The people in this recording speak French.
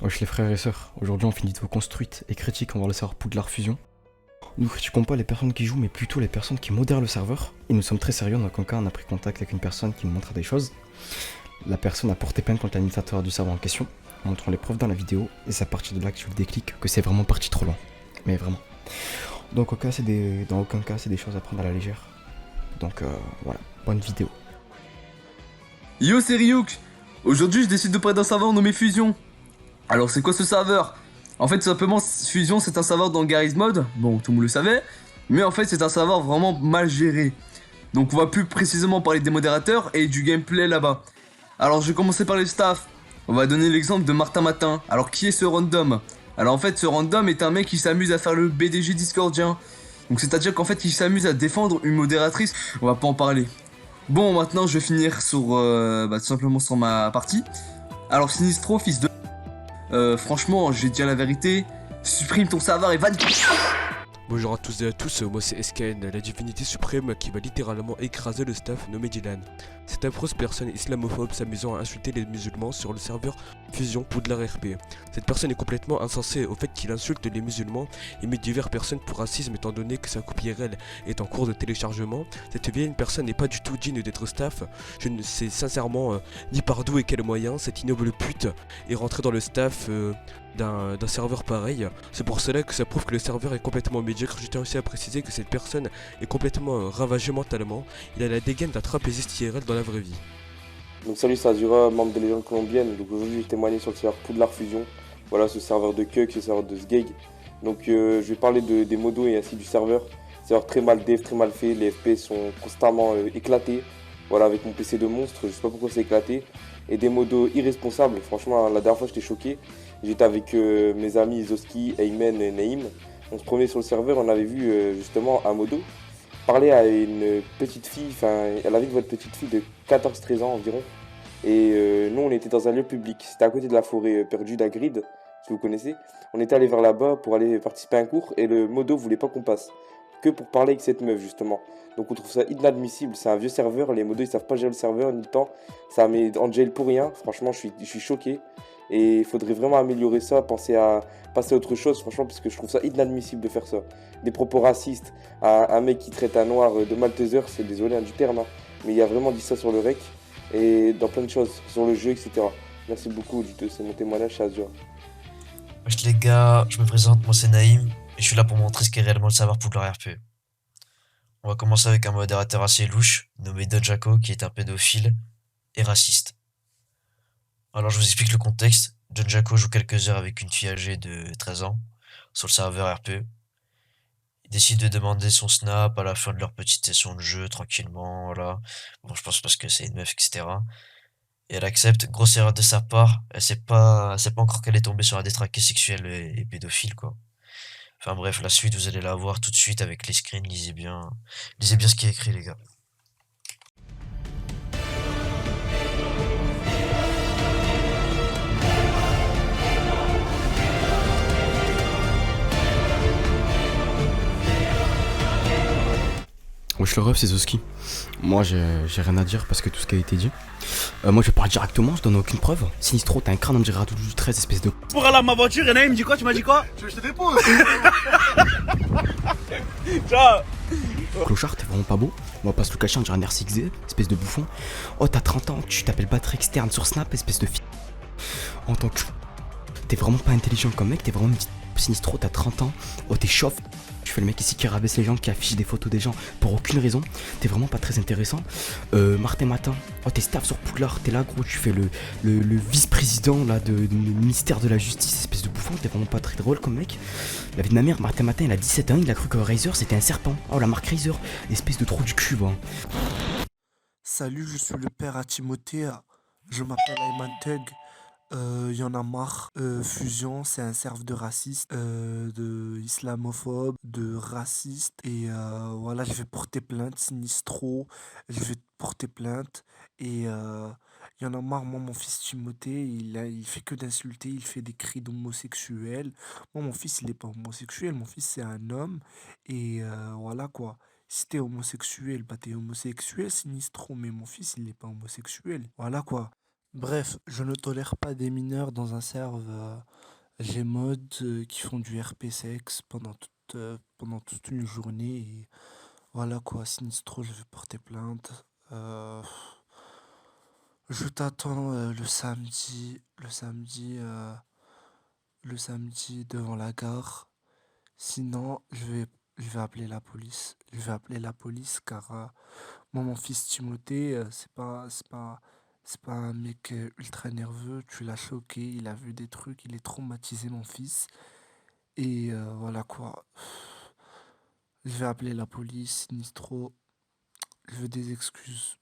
Wesh les frères et sœurs, aujourd'hui on finit de vos construites et critiques envers le serveur Poudlard Fusion. Nous critiquons pas les personnes qui jouent mais plutôt les personnes qui modèrent le serveur. Et nous sommes très sérieux, dans aucun cas on a pris contact avec une personne qui nous montre des choses. La personne a porté plainte contre l'administrateur du serveur en question, en montrant les preuves dans la vidéo, et c'est à partir de là que je le déclic que c'est vraiment parti trop loin. Mais vraiment. Donc dans aucun cas c'est des choses à prendre à la légère. Donc voilà, bonne vidéo. Yo, c'est Ryuk. Aujourd'hui, je décide de parler d'un serveur nommé Fusion. Alors, c'est quoi ce serveur? En fait, tout simplement, Fusion, c'est un serveur dans Garry's Mod. Bon, tout le monde le savait. Mais en fait, c'est un serveur vraiment mal géré. Donc, on va plus précisément parler des modérateurs et du gameplay là-bas. Alors, je vais commencer par les staff. On va donner l'exemple de Martin Matin. Alors, qui est ce random? Alors, en fait, ce random est un mec qui s'amuse à faire le BDG discordien. Donc, c'est-à-dire qu'en fait, il s'amuse à défendre une modératrice. On va pas en parler. Bon, maintenant je vais finir sur tout simplement sur ma partie. Alors Sinistro, fils de... franchement, je vais te dire la vérité. Supprime ton serveur et va te... Bonjour à tous et à tous, moi c'est SKN, la divinité suprême qui va littéralement écraser le staff nommé Dylan. Cette affreuse personne islamophobe s'amusant à insulter les musulmans sur le serveur Fusion Poudlard RP. Cette personne est complètement insensée au fait qu'il insulte les musulmans et met diverses personnes pour racisme étant donné que sa copie IRL est en cours de téléchargement. Cette vieille personne n'est pas du tout digne d'être staff. Je ne sais sincèrement ni par d'où et quels moyens cette ignoble pute est rentrée dans le staff d'un serveur pareil. C'est pour cela que ça prouve que le serveur est complètement médiocre. Je tiens aussi à préciser que cette personne est complètement ravagée mentalement. Il a la dégaine d'un trapéziste IRL dans la vraie vie. Donc salut, c'est Azura, membre des légendes colombiennes. Donc aujourd'hui, je témoigner sur le serveur Poudlard Fusion. Voilà, ce serveur de Kuk, ce serveur de Sgeg. Donc je vais parler des modos et ainsi du serveur. Serveur très mal dev, très mal fait. Les FPS sont constamment éclatés. Voilà, avec mon PC de monstre, je sais pas pourquoi c'est éclaté. Et des modos irresponsables. Franchement, la dernière fois, j'étais choqué. J'étais avec mes amis Zoski, Aymen et Naïm. On se promenait sur le serveur, on avait vu justement un modo parler à une petite fille, enfin, elle avait une petite fille de 14-13 ans environ. Et nous, on était dans un lieu public. C'était à côté de la forêt perdue d'Agrid, si vous connaissez. On était allé vers là-bas pour aller participer à un cours et le modo voulait pas qu'on passe. Que pour parler avec cette meuf, justement. Donc on trouve ça inadmissible. C'est un vieux serveur, les modos ils savent pas gérer le serveur ni le temps. Ça met en jail pour rien. Franchement, je suis choqué. Et il faudrait vraiment améliorer ça, penser à passer à autre chose, franchement, parce que je trouve ça inadmissible de faire ça. Des propos racistes, un mec qui traite un noir de malteuseur, c'est désolé du terme, hein, mais il a vraiment dit ça sur le rec et dans plein de choses, sur le jeu, etc. Merci beaucoup, Dito, c'est mon témoignage, c'est Azure. Wesh les gars, je me présente, moi c'est Naïm, et je suis là pour montrer ce qu'est réellement le savoir Poudlard RP. On va commencer avec un modérateur assez louche, nommé Don Jaco, qui est un pédophile et raciste. Alors je vous explique le contexte. Don Jaco joue quelques heures avec une fille âgée de 13 ans, sur le serveur RP. Il décide de demander son snap à la fin de leur petite session de jeu, tranquillement, voilà. Bon, je pense parce que c'est une meuf, etc. Et elle accepte, grosse erreur de sa part, elle sait pas encore qu'elle est tombée sur un détraqué sexuel et pédophile, quoi. Enfin bref, la suite, vous allez la voir tout de suite avec les screens, lisez bien ce qui est écrit, les gars. Wesh le ref c'est Zoski. Moi j'ai rien à dire parce que tout ce qui a été dit. Moi je parle directement, je donne aucune preuve. Sinistro, t'as un crâne, on dirait Radou du 13, espèce de... Pour aller à ma voiture, René, il me dit quoi? Tu m'as dit quoi? Tu veux que je te dépose? Clochard, t'es vraiment pas beau. On va pas se le cacher, on dirait un RCXZ, espèce de bouffon. Oh t'as 30 ans, tu t'appelles batterie externe sur Snap, espèce de fille. En tant que... T'es vraiment pas intelligent comme mec, t'es vraiment une petite... Sinistro, t'as 30 ans. Oh t'es chauve. Tu fais le mec ici qui rabaisse les gens, qui affiche des photos des gens pour aucune raison. T'es vraiment pas très intéressant. Martin Matin, oh t'es staff sur Poudlard, t'es là gros, tu fais le vice-président là du ministère de la justice, espèce de bouffon, t'es vraiment pas très drôle comme mec. La vie de ma mère, Martin Matin, il a 17 ans, il a cru que Razer c'était un serpent. Oh la marque Razer, espèce de trou du cul, hein. Salut, je suis le père à Timothée. Je m'appelle Ayman Tug. Y en a marre. Fusion, c'est un serve de raciste, de islamophobe, de raciste. Et voilà, je vais porter plainte, Sinistro. Je vais porter plainte. Et y en a marre, moi, mon fils Timothée, il fait que d'insulter, il fait des cris d'homosexuel. Moi, mon fils, il est pas homosexuel, mon fils, c'est un homme. Et voilà quoi. Si t'es homosexuel, bah t'es homosexuel, Sinistro. Mais mon fils, il n'est pas homosexuel. Voilà quoi. Bref, je ne tolère pas des mineurs dans un serve Gmod qui font du RP sexe pendant toute une journée. Et voilà quoi, Sinistro, je vais porter plainte. Je t'attends le samedi devant la gare. Sinon, je vais appeler la police. Je vais appeler la police car moi, mon fils Timothée, c'est pas un mec ultra nerveux. Tu l'as choqué, il a vu des trucs, il est traumatisé, mon fils. Et voilà quoi. Je vais appeler la police, Sinistro. Je veux des excuses.